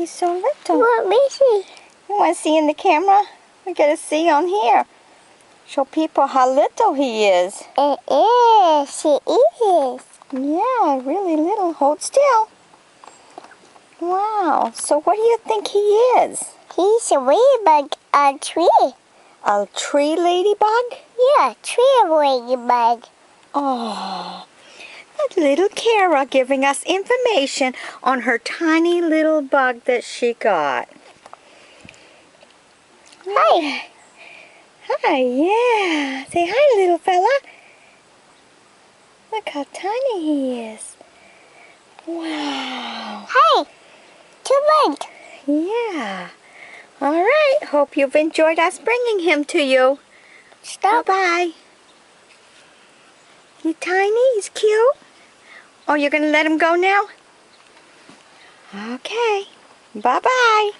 He's so little. Let me see. You want to see in the camera? We got to see on here. Show people how little he is. It is. He is. Yeah, really little. Hold still. Wow. So what do you think he is? He's a ladybug, a tree. A tree ladybug? Yeah, tree ladybug. Oh, that little Kara giving us information on her tiny little bug that she got. Hi. Hi, yeah. Say hi, little fella. Look how tiny he is. Wow. Hi. Too late. Yeah. All right. Hope you've enjoyed us bringing him to you. Stop. Bye-bye. He's tiny. He's cute. Oh, you're going to let him go now? Okay. Bye-bye.